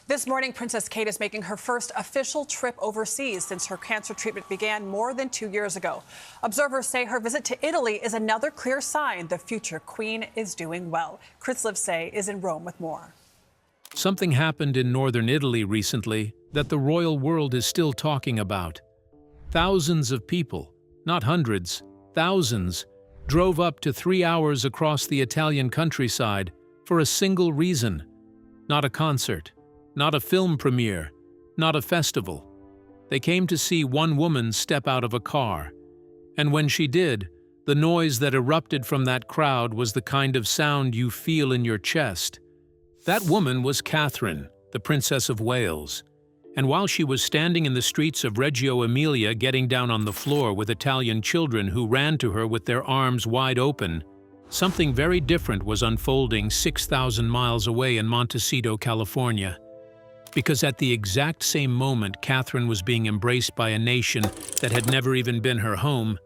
This morning, Princess Kate is making her first official trip overseas since her cancer treatment began more than 2 years ago. Observers say her visit to Italy is another clear sign the future queen is doing well. Chris Livesay is in Rome with more. Something happened in northern Italy recently that the royal world is still talking about. Thousands of people, not hundreds, thousands, drove up to 3 hours across the Italian countryside for a single reason. Not a concert, not a film premiere, not a festival. They came to see one woman step out of a car. And when she did, the noise that erupted from that crowd was the kind of sound you feel in your chest. That woman was Catherine, the Princess of Wales. And while she was standing in the streets of Reggio Emilia getting down on the floor with Italian children who ran to her with their arms wide open, something very different was unfolding 6,000 miles away in Montecito, California. Because at the exact same moment Catherine was being embraced by a nation that had never even been her home,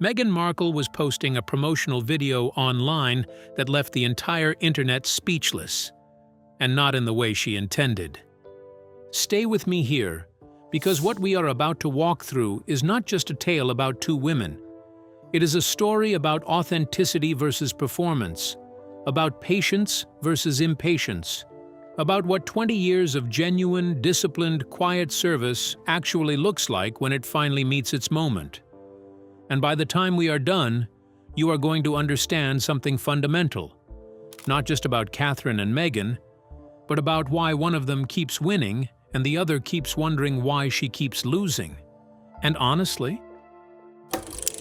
Meghan Markle was posting a promotional video online that left the entire internet speechless, and not in the way she intended. Stay with me here, because what we are about to walk through is not just a tale about two women. It is a story about authenticity versus performance, about patience versus impatience, about what 20 years of genuine, disciplined, quiet service actually looks like when it finally meets its moment. And by the time we are done, you are going to understand something fundamental, not just about Catherine and Meghan, but about why one of them keeps winning and the other keeps wondering why she keeps losing. And honestly,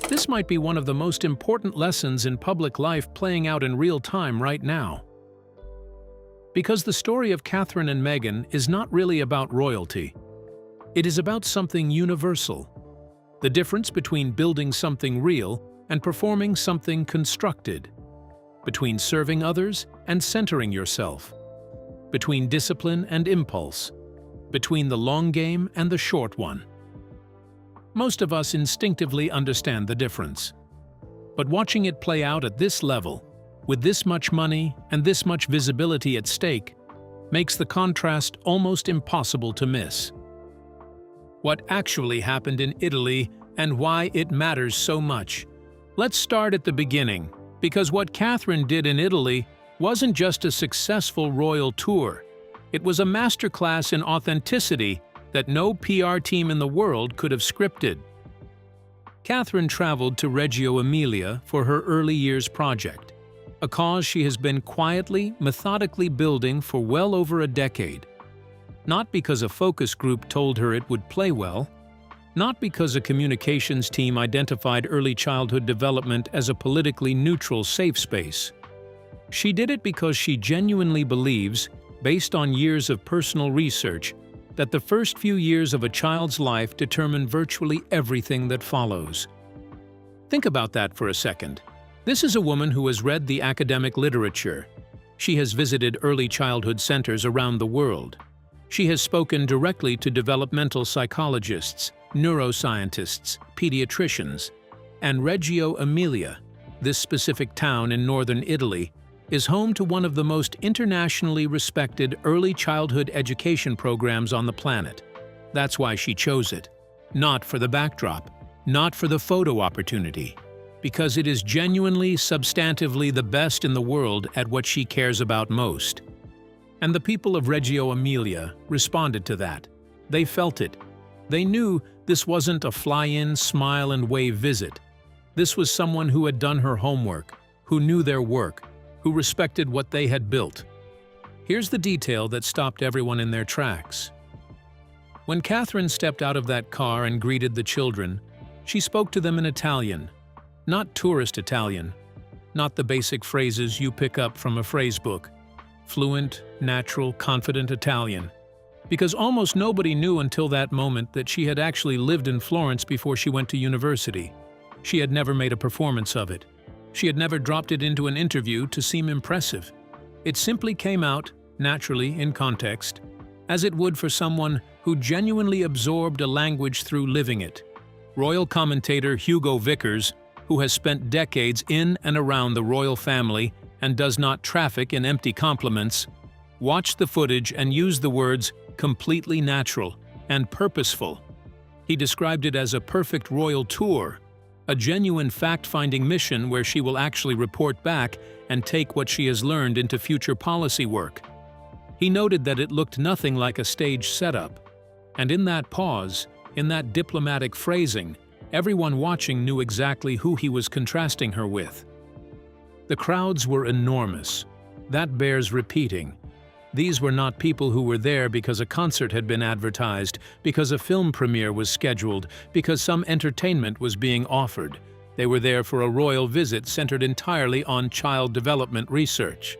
this might be one of the most important lessons in public life playing out in real time right now. Because the story of Catherine and Meghan is not really about royalty. It is about something universal. The difference between building something real and performing something constructed. Between serving others and centering yourself. Between discipline and impulse. Between the long game and the short one. Most of us instinctively understand the difference. But watching it play out at this level, with this much money and this much visibility at stake, makes the contrast almost impossible to miss. What actually happened in Italy and why it matters so much. Let's start at the beginning, because what Catherine did in Italy wasn't just a successful royal tour. It was a masterclass in authenticity that no PR team in the world could have scripted. Catherine traveled to Reggio Emilia for her early years project, a cause she has been quietly, methodically building for well over a decade. Not because a focus group told her it would play well, not because a communications team identified early childhood development as a politically neutral safe space. She did it because she genuinely believes, based on years of personal research, that the first few years of a child's life determine virtually everything that follows. Think about that for a second. This is a woman who has read the academic literature. She has visited early childhood centers around the world. She has spoken directly to developmental psychologists, neuroscientists, pediatricians, and Reggio Emilia, this specific town in northern Italy, is home to one of the most internationally respected early childhood education programs on the planet. That's why she chose it. Not for the backdrop, not for the photo opportunity, because it is genuinely, substantively the best in the world at what she cares about most. And the people of Reggio Emilia responded to that. They felt it. They knew this wasn't a fly-in, smile and wave visit. This was someone who had done her homework, who knew their work, who respected what they had built. Here's the detail that stopped everyone in their tracks. When Catherine stepped out of that car and greeted the children, she spoke to them in Italian. Not tourist Italian, not the basic phrases you pick up from a phrase book. Fluent, natural, confident Italian. Because almost nobody knew until that moment that she had actually lived in Florence before she went to university. She had never made a performance of it. She had never dropped it into an interview to seem impressive. It simply came out, naturally in context, as it would for someone who genuinely absorbed a language through living it. Royal commentator Hugo Vickers, who has spent decades in and around the royal family and does not traffic in empty compliments, watched the footage and used the words completely natural and purposeful. He described it as a perfect royal tour, a genuine fact-finding mission where she will actually report back and take what she has learned into future policy work. He noted that it looked nothing like a stage setup, and in that pause, in that diplomatic phrasing, everyone watching knew exactly who he was contrasting her with. The crowds were enormous. That bears repeating. These were not people who were there because a concert had been advertised, because a film premiere was scheduled, because some entertainment was being offered. They were there for a royal visit centered entirely on child development research.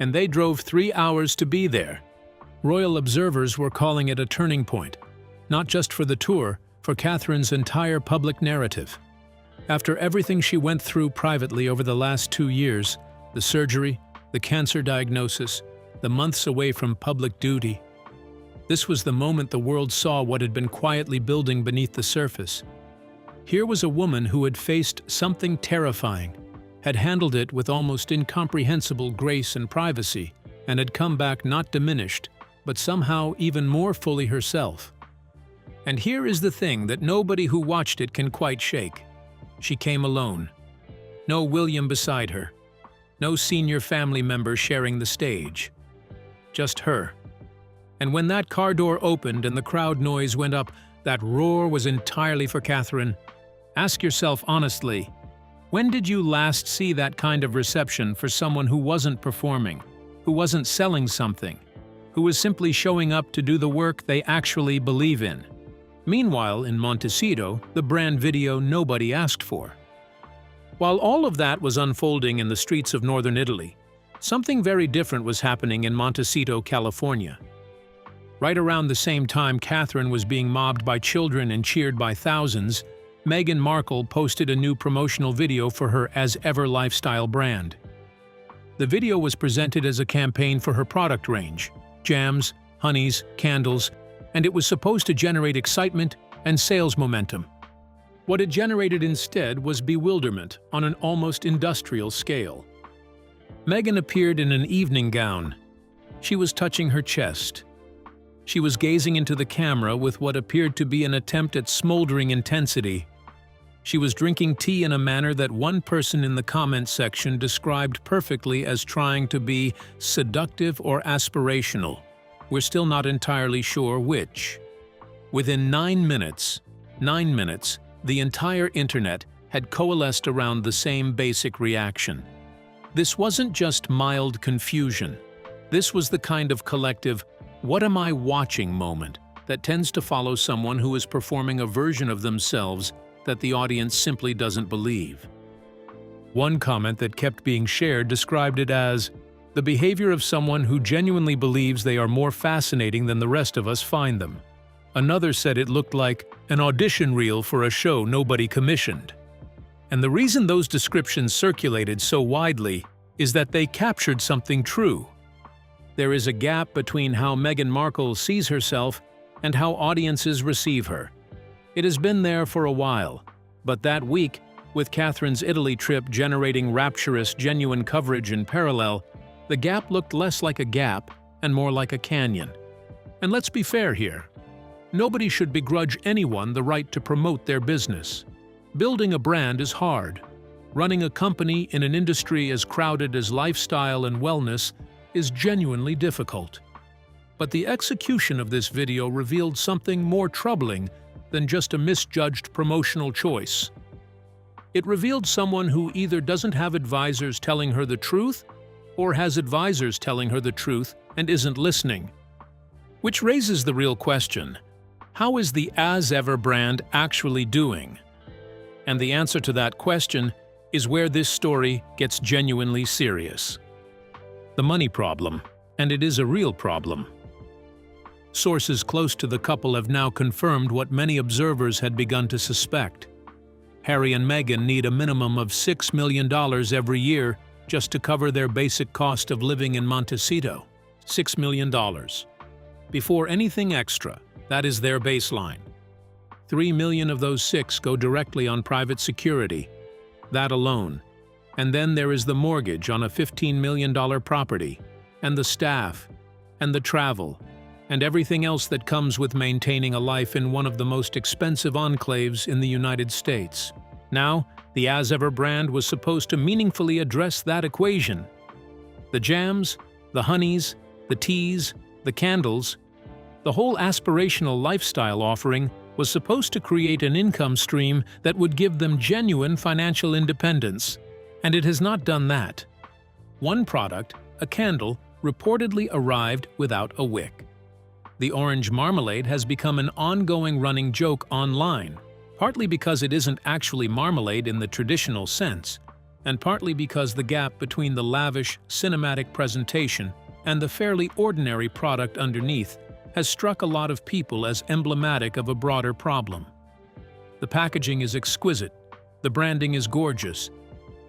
And they drove 3 hours to be there. Royal observers were calling it a turning point, not just for the tour, for Catherine's entire public narrative. After everything she went through privately over the last 2 years, the surgery, the cancer diagnosis, the months away from public duty, this was the moment the world saw what had been quietly building beneath the surface. Here was a woman who had faced something terrifying, had handled it with almost incomprehensible grace and privacy, and had come back not diminished, but somehow even more fully herself. And here is the thing that nobody who watched it can quite shake. She came alone. No William beside her. No senior family member sharing the stage. Just her. And when that car door opened and the crowd noise went up, that roar was entirely for Catherine. Ask yourself honestly, when did you last see that kind of reception for someone who wasn't performing, who wasn't selling something, who was simply showing up to do the work they actually believe in? Meanwhile, in Montecito, the brand video nobody asked for. While all of that was unfolding in the streets of northern Italy, something very different was happening in Montecito, California. Right around the same time Catherine was being mobbed by children and cheered by thousands, Meghan Markle posted a new promotional video for her As Ever lifestyle brand. The video was presented as a campaign for her product range, jams, honeys, candles, and it was supposed to generate excitement and sales momentum. What it generated instead was bewilderment on an almost industrial scale. Meghan appeared in an evening gown. She was touching her chest. She was gazing into the camera with what appeared to be an attempt at smoldering intensity. She was drinking tea in a manner that one person in the comments section described perfectly as trying to be seductive or aspirational. We're still not entirely sure which. Within 9 minutes, the entire internet had coalesced around the same basic reaction. This wasn't just mild confusion. This was the kind of collective, "what am I watching" moment that tends to follow someone who is performing a version of themselves that the audience simply doesn't believe. One comment that kept being shared described it as the behavior of someone who genuinely believes they are more fascinating than the rest of us find them. Another said it looked like an audition reel for a show nobody commissioned. And the reason those descriptions circulated so widely is that they captured something true. There is a gap between how Meghan Markle sees herself and how audiences receive her. It has been there for a while, but that week, with Catherine's Italy trip generating rapturous, genuine coverage in parallel, the gap looked less like a gap and more like a canyon. And let's be fair here. Nobody should begrudge anyone the right to promote their business. Building a brand is hard. Running a company in an industry as crowded as lifestyle and wellness is genuinely difficult. But the execution of this video revealed something more troubling than just a misjudged promotional choice. It revealed someone who either doesn't have advisors telling her the truth or has advisors telling her the truth and isn't listening. Which raises the real question: how is the As Ever brand actually doing? And the answer to that question is where this story gets genuinely serious. The money problem, and it is a real problem. Sources close to the couple have now confirmed what many observers had begun to suspect. Harry and Meghan need a minimum of $6 million every year just to cover their basic cost of living in Montecito. $6 million. Before anything extra, that is their baseline. 3 million of those 6 go directly on private security. That alone. And then there is the mortgage on a $15 million property, and the staff, and the travel, and everything else that comes with maintaining a life in one of the most expensive enclaves in the United States. Now, the As Ever brand was supposed to meaningfully address that equation. The jams, the honeys, the teas, the candles, the whole aspirational lifestyle offering was supposed to create an income stream that would give them genuine financial independence, and it has not done that. One product, a candle, reportedly arrived without a wick. The orange marmalade has become an ongoing running joke online, partly because it isn't actually marmalade in the traditional sense, and partly because the gap between the lavish, cinematic presentation and the fairly ordinary product underneath has struck a lot of people as emblematic of a broader problem. The packaging is exquisite, the branding is gorgeous,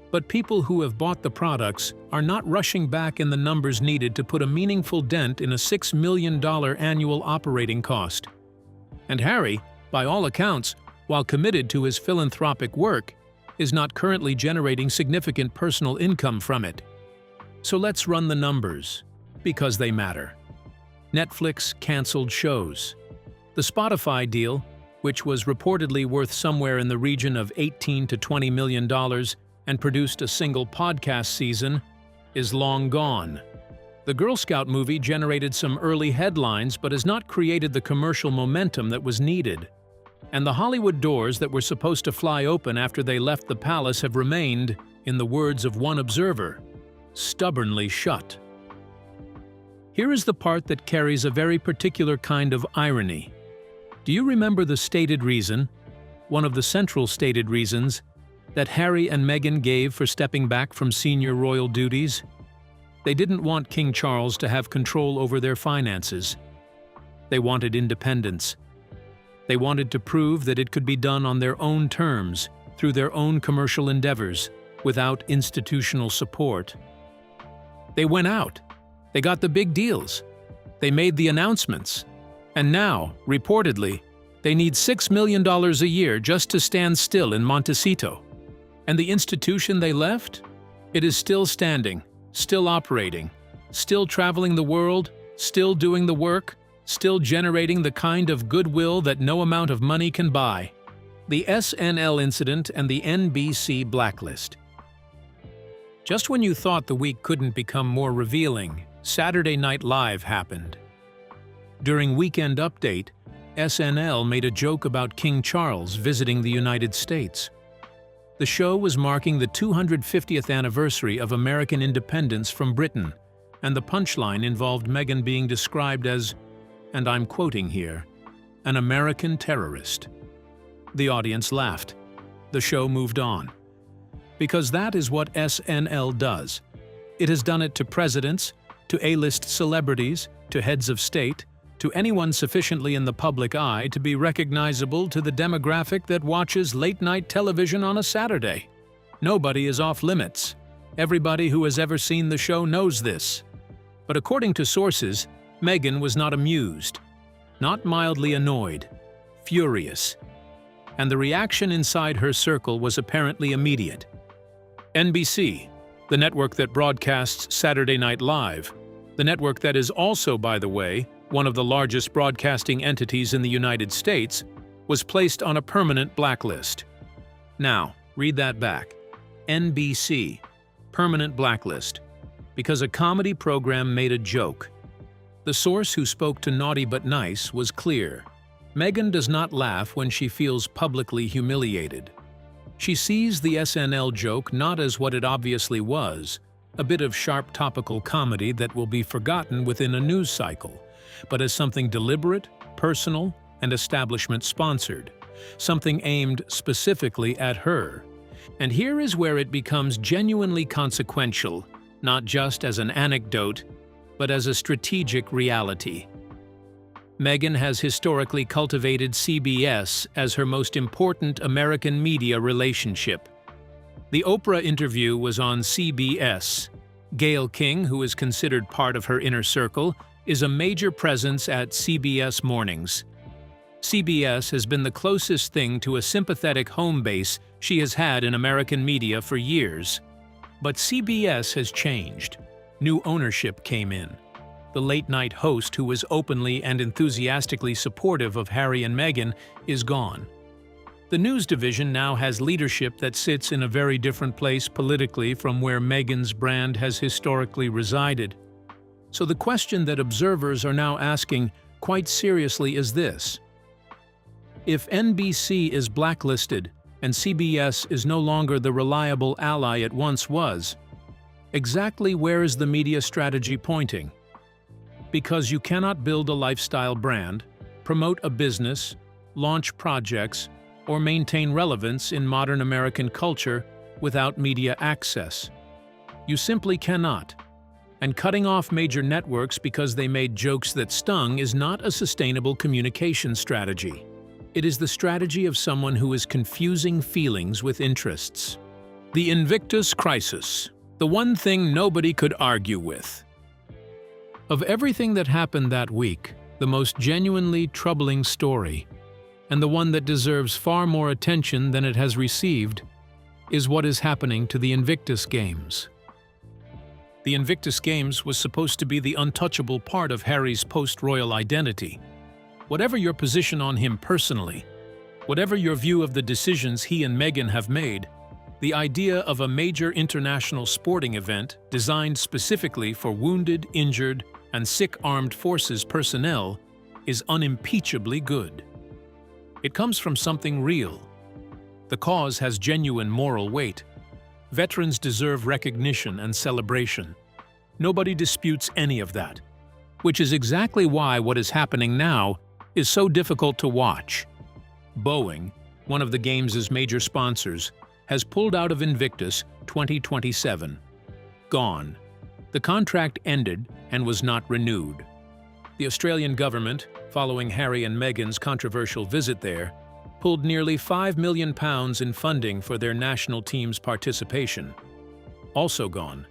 but people who have bought the products are not rushing back in the numbers needed to put a meaningful dent in a $6 million annual operating cost. And Harry, by all accounts, while committed to his philanthropic work, is not currently generating significant personal income from it. So let's run the numbers, because they matter. Netflix canceled shows. The Spotify deal, which was reportedly worth somewhere in the region of $18 to $20 million and produced a single podcast season, is long gone. The Girl Scout movie generated some early headlines but has not created the commercial momentum that was needed. And the Hollywood doors that were supposed to fly open after they left the palace have remained, in the words of one observer, stubbornly shut. Here is the part that carries a very particular kind of irony. Do you remember the stated reason, one of the central stated reasons, that Harry and Meghan gave for stepping back from senior royal duties? They didn't want King Charles to have control over their finances. They wanted independence. They wanted to prove that it could be done on their own terms, through their own commercial endeavors, without institutional support. They went out. They got the big deals. They made the announcements. And now, reportedly, they need $6 million a year just to stand still in Montecito. And the institution they left? It is still standing, still operating, still traveling the world, still doing the work, still generating the kind of goodwill that no amount of money can buy. The SNL incident and the NBC blacklist. Just when you thought the week couldn't become more revealing, Saturday Night Live happened. During Weekend Update, SNL made a joke about King Charles visiting the United States. The show was marking the 250th anniversary of American independence from Britain, and the punchline involved Meghan being described as, and I'm quoting here, an American terrorist. The audience laughed. The show moved on. Because that is what SNL does. It has done it to presidents, to A-list celebrities, to heads of state, to anyone sufficiently in the public eye to be recognizable to the demographic that watches late-night television on a Saturday. Nobody is off limits. Everybody who has ever seen the show knows this. But according to sources, Meghan was not amused, not mildly annoyed, furious. And the reaction inside her circle was apparently immediate. NBC, the network that broadcasts Saturday Night Live, the network that is also, by the way, one of the largest broadcasting entities in the United States, was placed on a permanent blacklist. Now, read that back. NBC, permanent blacklist, because a comedy program made a joke. The source who spoke to Naughty But Nice was clear. Meghan does not laugh when she feels publicly humiliated. She sees the SNL joke not as what it obviously was, a bit of sharp topical comedy that will be forgotten within a news cycle, but as something deliberate, personal, and establishment-sponsored, something aimed specifically at her. And here is where it becomes genuinely consequential, not just as an anecdote, but as a strategic reality. Meghan has historically cultivated CBS as her most important American media relationship. The Oprah interview was on CBS. Gayle King, who is considered part of her inner circle, is a major presence at CBS Mornings. CBS has been the closest thing to a sympathetic home base she has had in American media for years. But CBS has changed. New ownership came in. the late-night host who was openly and enthusiastically supportive of Harry and Meghan, is gone. The news division now has leadership that sits in a very different place politically from where Meghan's brand has historically resided. So the question that observers are now asking quite seriously is this: if NBC is blacklisted and CBS is no longer the reliable ally it once was, exactly where is the media strategy pointing? Because you cannot build a lifestyle brand, promote a business, launch projects, or maintain relevance in modern American culture without media access. You simply cannot. And cutting off major networks because they made jokes that stung is not a sustainable communication strategy. It is the strategy of someone who is confusing feelings with interests. The Invictus crisis, the one thing nobody could argue with. Of everything that happened that week, the most genuinely troubling story, and the one that deserves far more attention than it has received, is what is happening to the Invictus Games. The Invictus Games was supposed to be the untouchable part of Harry's post-royal identity. Whatever your position on him personally, whatever your view of the decisions he and Meghan have made, the idea of a major international sporting event designed specifically for wounded, injured, and sick armed forces personnel is unimpeachably good. It comes from something real. The cause has genuine moral weight. Veterans deserve recognition and celebration. Nobody disputes any of that, which is exactly why what is happening now is so difficult to watch. Boeing, one of the Games' major sponsors, has pulled out of Invictus 2027. Gone. The contract ended and was not renewed. The Australian government, following Harry and Meghan's controversial visit there, pulled nearly £5 million in funding for their national team's participation. Also gone.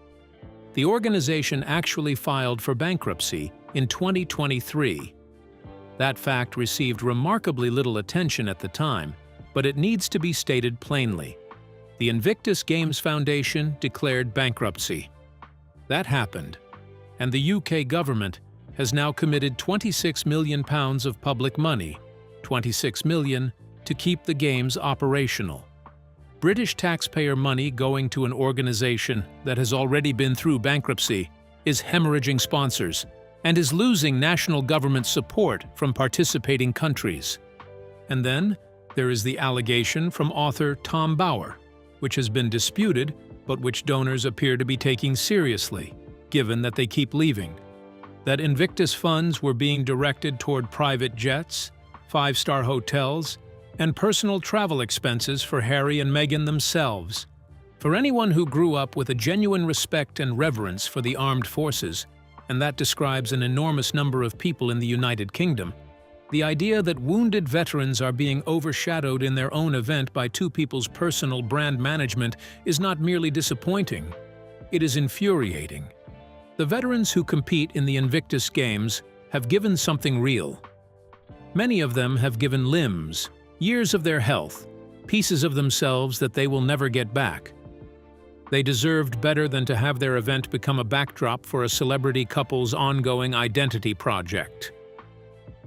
The organization actually filed for bankruptcy in 2023. That fact received remarkably little attention at the time, but it needs to be stated plainly. The Invictus Games Foundation declared bankruptcy. That happened, and the UK government has now committed £26 million of public money, £26 million, to keep the Games operational. British taxpayer money going to an organization that has already been through bankruptcy is hemorrhaging sponsors and is losing national government support from participating countries. And then there is the allegation from author Tom Bauer, which has been disputed but which donors appear to be taking seriously, given that they keep leaving, that Invictus funds were being directed toward private jets, five-star hotels, and personal travel expenses for Harry and Meghan themselves. For anyone who grew up with a genuine respect and reverence for the armed forces, and that describes an enormous number of people in the United Kingdom, the idea that wounded veterans are being overshadowed in their own event by two people's personal brand management is not merely disappointing, it is infuriating. The veterans who compete in the Invictus Games have given something real. Many of them have given limbs, years of their health, pieces of themselves that they will never get back. They deserved better than to have their event become a backdrop for a celebrity couple's ongoing identity project.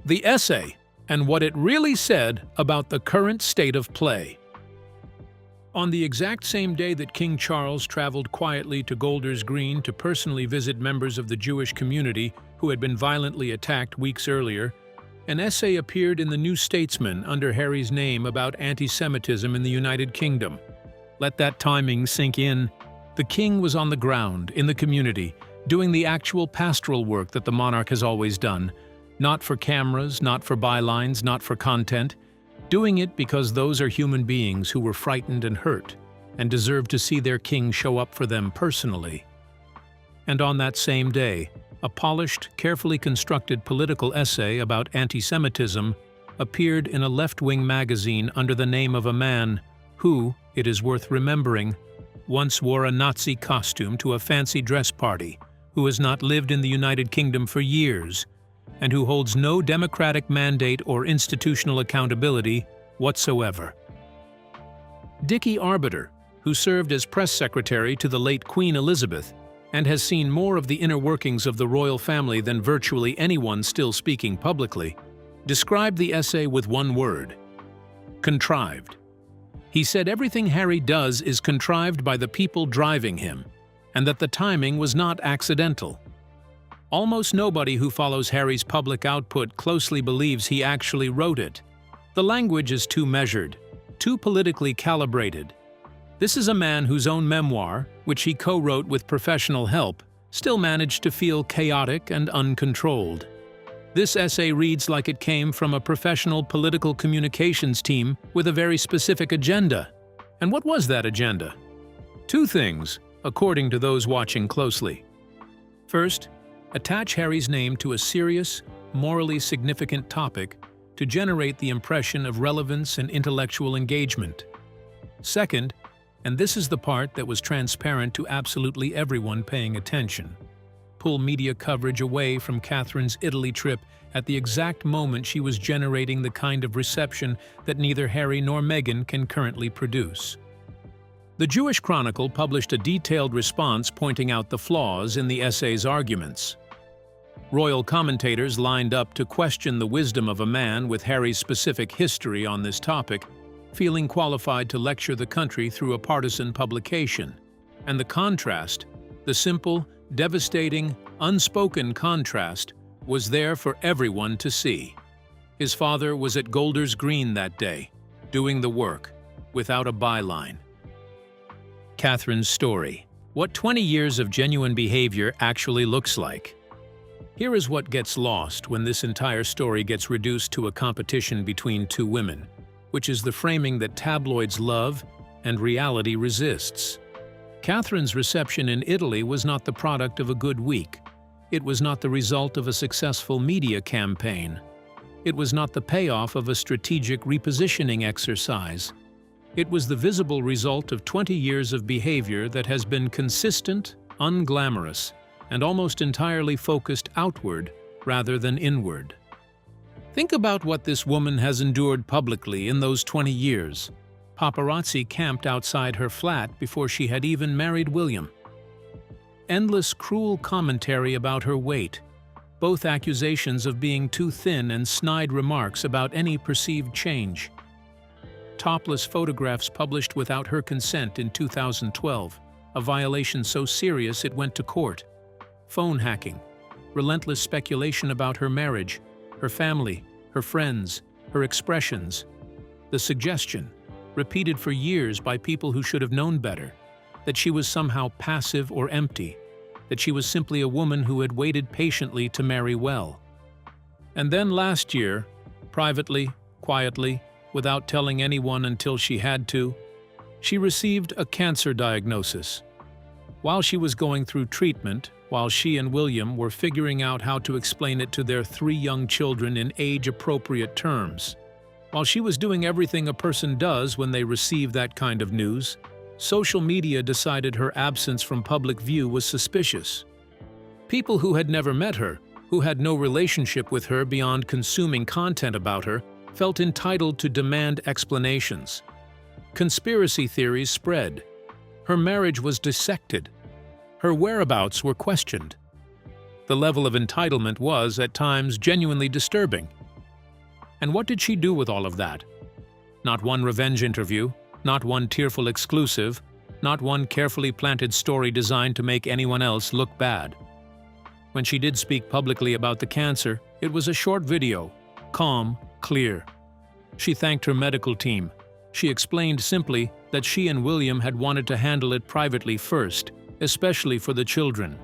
The essay, and what it really said about the current state of play. On the exact same day that King Charles traveled quietly to Golders Green to personally visit members of the Jewish community who had been violently attacked weeks earlier, an essay appeared in the New Statesman under Harry's name about anti-Semitism in the United Kingdom. Let that timing sink in. The king was on the ground, in the community, doing the actual pastoral work that the monarch has always done, not for cameras, not for bylines, not for content, doing it because those are human beings who were frightened and hurt, and deserve to see their king show up for them personally. And on that same day, a polished, carefully constructed political essay about anti-Semitism appeared in a left-wing magazine under the name of a man who, it is worth remembering, once wore a Nazi costume to a fancy dress party, who has not lived in the United Kingdom for years, and who holds no democratic mandate or institutional accountability whatsoever. Dickie Arbiter, who served as press secretary to the late Queen Elizabeth, and has seen more of the inner workings of the royal family than virtually anyone still speaking publicly, described the essay with one word: contrived. He said everything Harry does is contrived by the people driving him, and that the timing was not accidental. Almost nobody who follows Harry's public output closely believes he actually wrote it. The language is too measured, too politically calibrated. This is a man whose own memoir, which he co-wrote with professional help, still managed to feel chaotic and uncontrolled. This essay reads like it came from a professional political communications team with a very specific agenda. And what was that agenda? Two things, according to those watching closely. First, attach Harry's name to a serious, morally significant topic to generate the impression of relevance and intellectual engagement. Second, and this is the part that was transparent to absolutely everyone paying attention, pull media coverage away from Catherine's Italy trip at the exact moment she was generating the kind of reception that neither Harry nor Meghan can currently produce. The Jewish Chronicle published a detailed response pointing out the flaws in the essay's arguments. Royal commentators lined up to question the wisdom of a man with Harry's specific history on this topic, feeling qualified to lecture the country through a partisan publication. And the contrast, the simple, devastating, unspoken contrast, was there for everyone to see. His father was at Golders Green that day, doing the work, without a byline. Catherine's story. What 20 years of genuine behavior actually looks like. Here is what gets lost when this entire story gets reduced to a competition between two women, which is the framing that tabloids love and reality resists. Catherine's reception in Italy was not the product of a good week. It was not the result of a successful media campaign. It was not the payoff of a strategic repositioning exercise. It was the visible result of 20 years of behavior that has been consistent, unglamorous, and almost entirely focused outward rather than inward. Think about what this woman has endured publicly in those 20 years. Paparazzi camped outside her flat before she had even married William. Endless cruel commentary about her weight, both accusations of being too thin and snide remarks about any perceived change. Topless photographs published without her consent in 2012, a violation so serious it went to court. Phone hacking, relentless speculation about her marriage, her family, her friends, her expressions. The suggestion, repeated for years by people who should have known better, that she was somehow passive or empty, that she was simply a woman who had waited patiently to marry well. And then last year, privately, quietly, without telling anyone until she had to, she received a cancer diagnosis. While she was going through treatment, while she and William were figuring out how to explain it to their 3 young children in age-appropriate terms, while she was doing everything a person does when they receive that kind of news, social media decided her absence from public view was suspicious. People who had never met her, who had no relationship with her beyond consuming content about her, felt entitled to demand explanations. Conspiracy theories spread. Her marriage was dissected. Her whereabouts were questioned. The level of entitlement was, at times, genuinely disturbing. And what did she do with all of that? Not one revenge interview, not one tearful exclusive, not one carefully planted story designed to make anyone else look bad. When she did speak publicly about the cancer, it was a short video, calm, clear. She thanked her medical team. She explained simply that she and William had wanted to handle it privately first, especially for the children.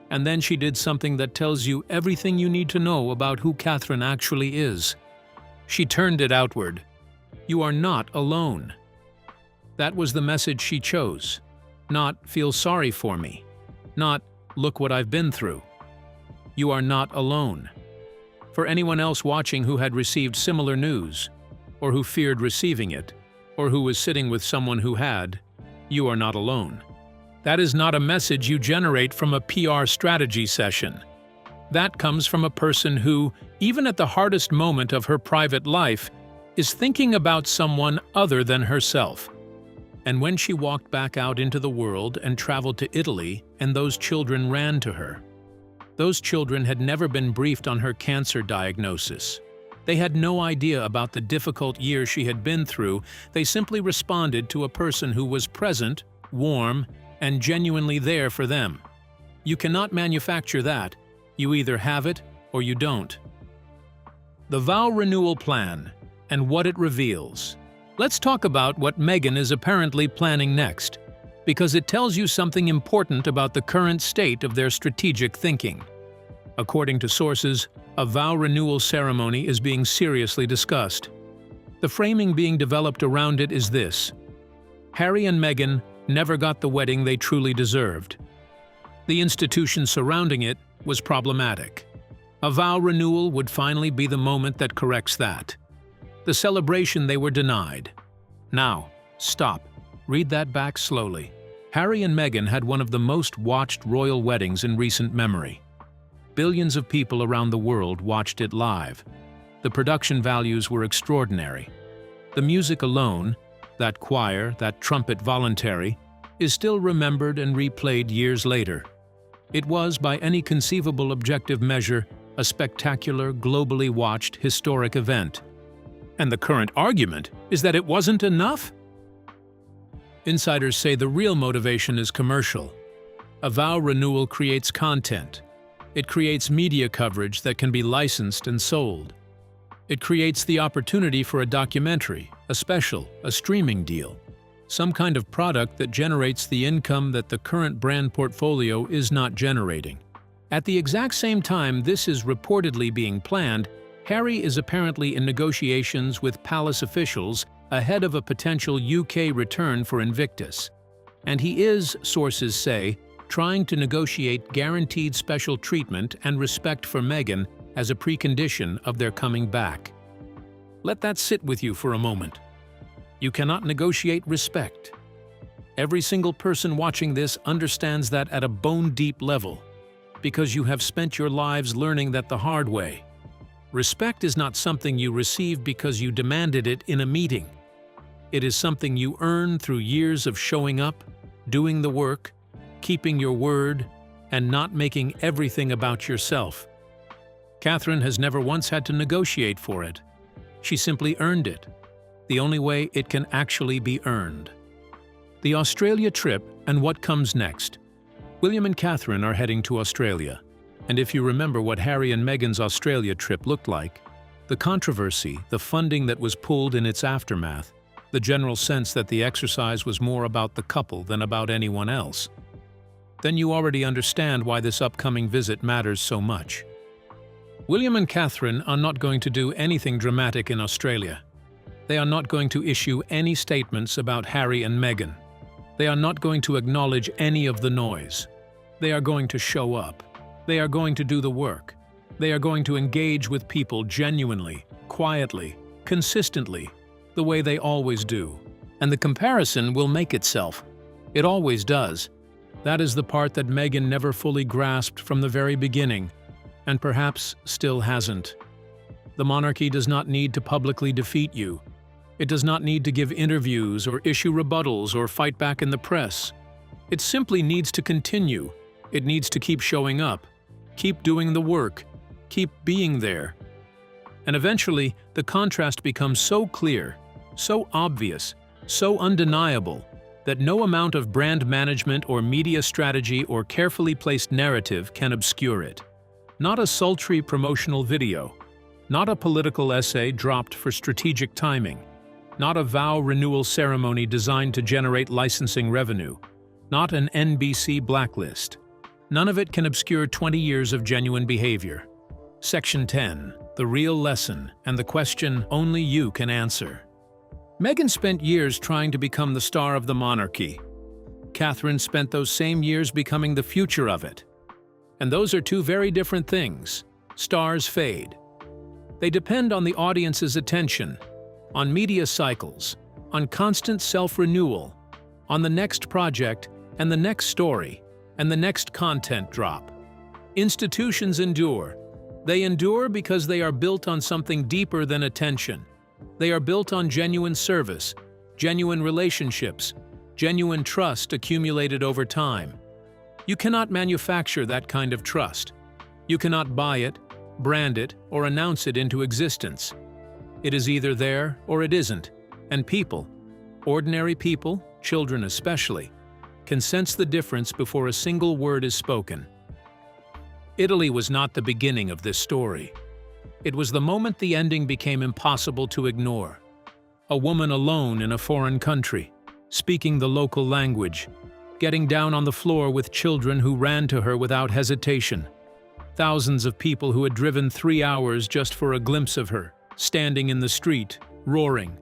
And then she did something that tells you everything you need to know about who Catherine actually is. She turned it outward. You are not alone. That was the message she chose. Not, feel sorry for me. Not, look what I've been through. You are not alone. For anyone else watching who had received similar news, or who feared receiving it, or who was sitting with someone who had, you are not alone. That is not a message you generate from a PR strategy session. That comes from a person who, even at the hardest moment of her private life, is thinking about someone other than herself. And when she walked back out into the world and traveled to Italy, and those children ran to her. Those children had never been briefed on her cancer diagnosis. They had no idea about the difficult year she had been through. They simply responded to a person who was present, warm, and genuinely there for them. You cannot manufacture that. You either have it or you don't. The vow renewal plan and what it reveals. Let's talk about what Meghan is apparently planning next, because it tells you something important about the current state of their strategic thinking. According to sources, a vow renewal ceremony is being seriously discussed. The framing being developed around it is this: Harry and Meghan never got the wedding they truly deserved. The institution surrounding it was problematic. A vow renewal would finally be the moment that corrects that. The celebration they were denied. Now, stop. Read that back slowly. Harry and Meghan had one of the most watched royal weddings in recent memory. Billions of people around the world watched it live. The production values were extraordinary. The music alone, that choir, that trumpet voluntary, is still remembered and replayed years later. It was, by any conceivable objective measure, a spectacular, globally watched, historic event. And the current argument is that it wasn't enough? Insiders say the real motivation is commercial. A vow renewal creates content. It creates media coverage that can be licensed and sold. It creates the opportunity for a documentary, a special, a streaming deal. Some kind of product that generates the income that the current brand portfolio is not generating. At the exact same time this is reportedly being planned, Harry is apparently in negotiations with palace officials ahead of a potential UK return for Invictus. And he is, sources say, trying to negotiate guaranteed special treatment and respect for Meghan as a precondition of their coming back. Let that sit with you for a moment. You cannot negotiate respect. Every single person watching this understands that at a bone-deep level, because you have spent your lives learning that the hard way. Respect is not something you receive because you demanded it in a meeting. It is something you earn through years of showing up, doing the work, keeping your word, and not making everything about yourself. Catherine has never once had to negotiate for it. She simply earned it, the only way it can actually be earned. The Australia trip and what comes next. William and Catherine are heading to Australia. And if you remember what Harry and Meghan's Australia trip looked like, the controversy, the funding that was pulled in its aftermath, the general sense that the exercise was more about the couple than about anyone else, then you already understand why this upcoming visit matters so much. William and Catherine are not going to do anything dramatic in Australia. They are not going to issue any statements about Harry and Meghan. They are not going to acknowledge any of the noise. They are going to show up. They are going to do the work. They are going to engage with people genuinely, quietly, consistently, the way they always do. And the comparison will make itself. It always does. That is the part that Meghan never fully grasped from the very beginning, and perhaps still hasn't. The monarchy does not need to publicly defeat you. It does not need to give interviews or issue rebuttals or fight back in the press. It simply needs to continue. It needs to keep showing up, keep doing the work, keep being there. And eventually, the contrast becomes so clear, so obvious, so undeniable, that no amount of brand management or media strategy or carefully placed narrative can obscure it. Not a sultry promotional video, not a political essay dropped for strategic timing, not a vow renewal ceremony designed to generate licensing revenue, not an NBC blacklist. None of it can obscure 20 years of genuine behavior. Section 10. The real lesson and the question only you can answer. Meghan spent years trying to become the star of the monarchy. Catherine spent those same years becoming the future of it. And those are two very different things. Stars fade. They depend on the audience's attention, on media cycles, on constant self-renewal, on the next project and the next story and the next content drop. Institutions endure. They endure because they are built on something deeper than attention. They are built on genuine service, genuine relationships, genuine trust accumulated over time. You cannot manufacture that kind of trust. You cannot buy it, brand it, or announce it into existence. It is either there or it isn't, and people, ordinary people, children especially, can sense the difference before a single word is spoken. Italy was not the beginning of this story. It was the moment the ending became impossible to ignore. A woman alone in a foreign country, speaking the local language, getting down on the floor with children who ran to her without hesitation. Thousands of people who had driven 3 hours just for a glimpse of her, standing in the street, roaring.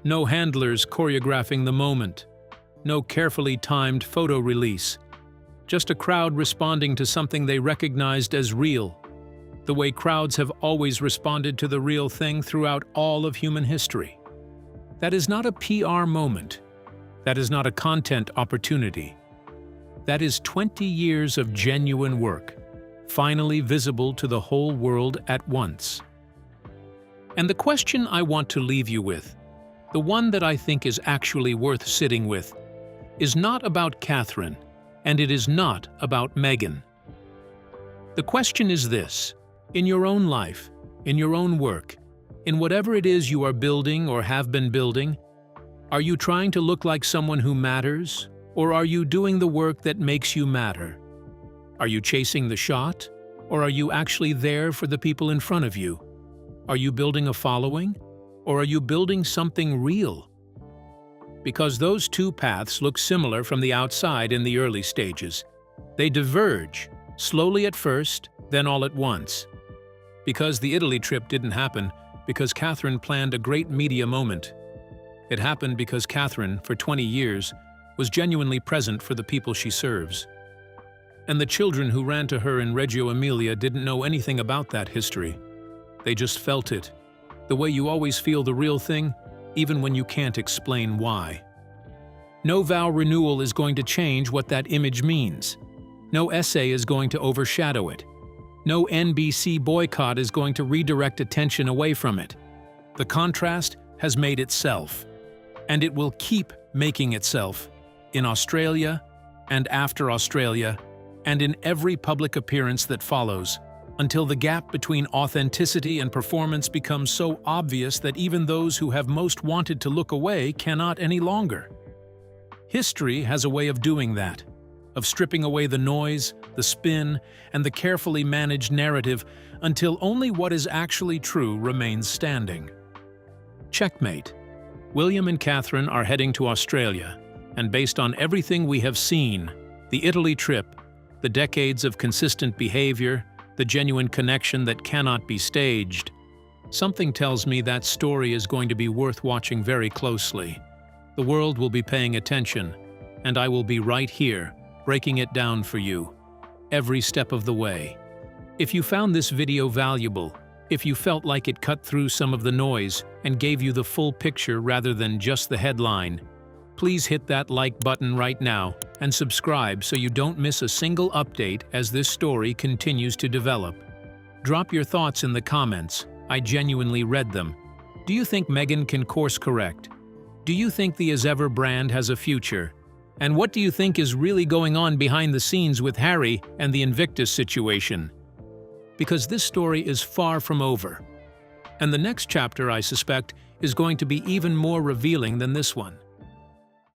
No handlers choreographing the moment. No carefully timed photo release. Just a crowd responding to something they recognized as real. The way crowds have always responded to the real thing throughout all of human history. That is not a PR moment. That is not a content opportunity. That is 20 years of genuine work, finally visible to the whole world at once. And the question I want to leave you with, the one that I think is actually worth sitting with, is not about Catherine, and it is not about Meghan. The question is this: in your own life, in your own work, in whatever it is you are building or have been building, are you trying to look like someone who matters, or are you doing the work that makes you matter? Are you chasing the shot, or are you actually there for the people in front of you? Are you building a following, or are you building something real? Because those two paths look similar from the outside in the early stages. They diverge, slowly at first, then all at once. Because the Italy trip didn't happen because Catherine planned a great media moment. It happened because Catherine, for 20 years, was genuinely present for the people she serves. And the children who ran to her in Reggio Emilia didn't know anything about that history. They just felt it, the way you always feel the real thing, even when you can't explain why. No vow renewal is going to change what that image means. No essay is going to overshadow it. No NBC boycott is going to redirect attention away from it. The contrast has made itself, and it will keep making itself in Australia and after Australia and in every public appearance that follows, until the gap between authenticity and performance becomes so obvious that even those who have most wanted to look away cannot any longer. History has a way of doing that, of stripping away the noise, the spin, and the carefully managed narrative until only what is actually true remains standing. Checkmate. William and Catherine are heading to Australia, and based on everything we have seen, the Italy trip, the decades of consistent behavior, the genuine connection that cannot be staged, something tells me that story is going to be worth watching very closely. The world will be paying attention, and I will be right here, breaking it down for you, every step of the way. If you found this video valuable, if you felt like it cut through some of the noise and gave you the full picture rather than just the headline, please hit that like button right now and subscribe so you don't miss a single update as this story continues to develop. Drop your thoughts in the comments. I genuinely read them. Do you think Meghan can course correct? Do you think the As Ever brand has a future? And what do you think is really going on behind the scenes with Harry and the Invictus situation? Because this story is far from over. And the next chapter, I suspect, is going to be even more revealing than this one.